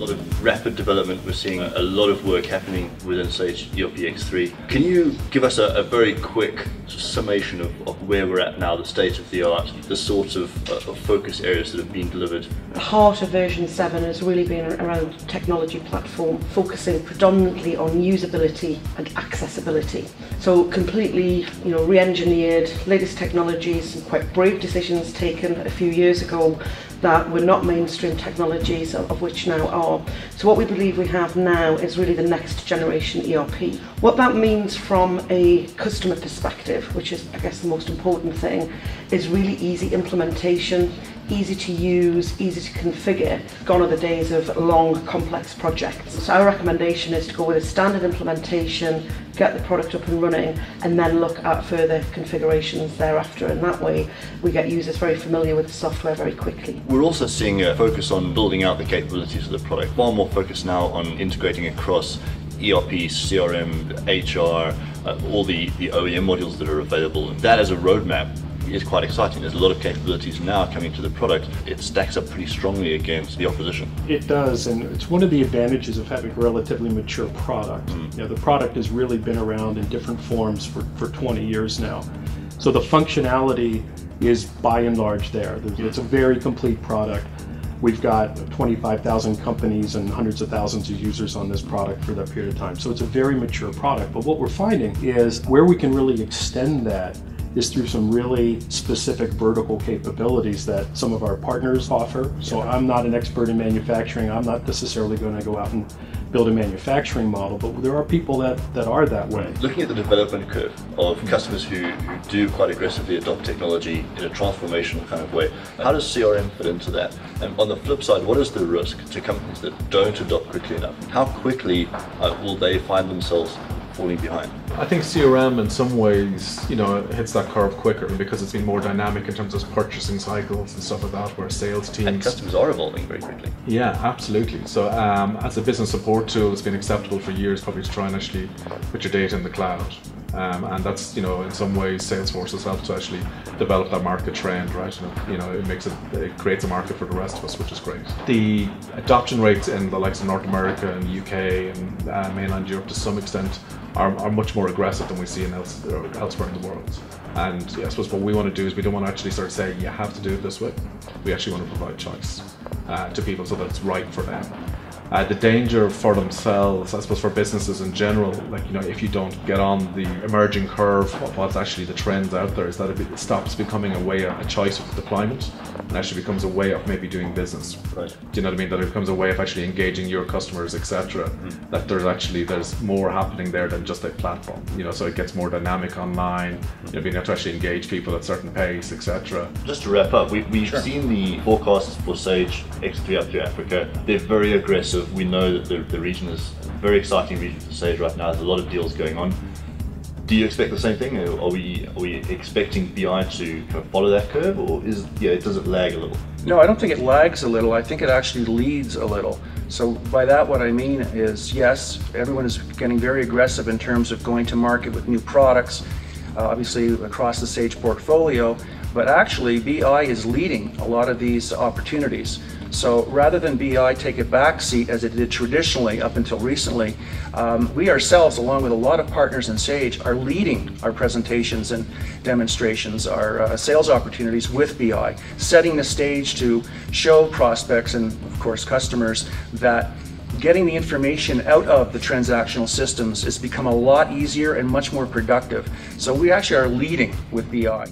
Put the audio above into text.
lot of rapid development. We're seeing a lot of work happening within Sage ERP X3. Can you give us a very quick summation of where we're at now, the state of the art, the sorts of focus areas that have been delivered? The heart of version 7 has really been around technology platform, focusing predominantly on usability and accessibility. So completely, re-engineered, latest technologies, some quite brave decisions taken a few years ago that were not mainstream technologies, of which now are. So what we believe we have now is really the next generation ERP. What that means from a customer perspective, which is I guess the most important thing, is really easy implementation, easy to use, easy to configure. Gone are the days of long, complex projects. So our recommendation is to go with a standard implementation, get the product up and running, and then look at further configurations thereafter. And that way, we get users very familiar with the software very quickly. We're also seeing a focus on building out the capabilities of the product. Far more focus now on integrating across ERP, CRM, HR, all the OEM modules that are available. That as a roadmap is quite exciting. There's a lot of capabilities now coming to the product. It stacks up pretty strongly against the opposition. It does, and it's one of the advantages of having a relatively mature product. The product has really been around in different forms for 20 years now. So the functionality is by and large there. It's a very complete product. We've got 25,000 companies and hundreds of thousands of users on this product for that period of time. So it's a very mature product. But what we're finding is where we can really extend that is through some really specific vertical capabilities that some of our partners offer. So I'm not an expert in manufacturing. I'm not necessarily going to go out and build a manufacturing model, but there are people that are that way. Looking at the development curve of customers who do quite aggressively adopt technology in a transformational kind of way, how does CRM fit into that? And on the flip side, what is the risk to companies that don't adopt quickly enough? How quickly will they find themselves falling behind? I think CRM in some ways, hits that curve quicker because it's been more dynamic in terms of purchasing cycles and stuff like that, where sales teams... And customers are evolving very quickly. Yeah, absolutely. So as a business support tool, it's been acceptable for years probably to try and actually put your data in the cloud. And that's, in some ways, Salesforce has helped to actually develop that market trend, right? It creates a market for the rest of us, which is great. The adoption rates in the likes of North America and the UK and mainland Europe to some extent are much more aggressive than we see elsewhere in the world. And I suppose what we want to do is we don't want to actually start saying you have to do it this way. We actually want to provide choice to people so that it's right for them. The danger for themselves, I suppose for businesses in general, if you don't get on the emerging curve of what's actually the trends out there, is that it stops becoming a choice of deployment and actually becomes a way of maybe doing business. Right. Do you know what I mean? That it becomes a way of actually engaging your customers, etc. That there's more happening there than just a platform. So it gets more dynamic online. Being able to actually engage people at certain pace, etc. Just to wrap up, we've seen the forecasts for Sage X3 out through Africa. They're very aggressive. We know that the region is a very exciting region for Sage right now. There's a lot of deals going on. Do you expect the same thing? Are we expecting BI to kind of follow that curve, or does it lag a little? No, I don't think it lags a little. I think it actually leads a little. So by that, what I mean is, yes, everyone is getting very aggressive in terms of going to market with new products, obviously across the Sage portfolio, but actually BI is leading a lot of these opportunities. So rather than BI take a back seat as it did traditionally up until recently, we ourselves, along with a lot of partners in Sage, are leading our presentations and demonstrations, our sales opportunities with BI, setting the stage to show prospects and, of course, customers that getting the information out of the transactional systems has become a lot easier and much more productive. So we actually are leading with BI.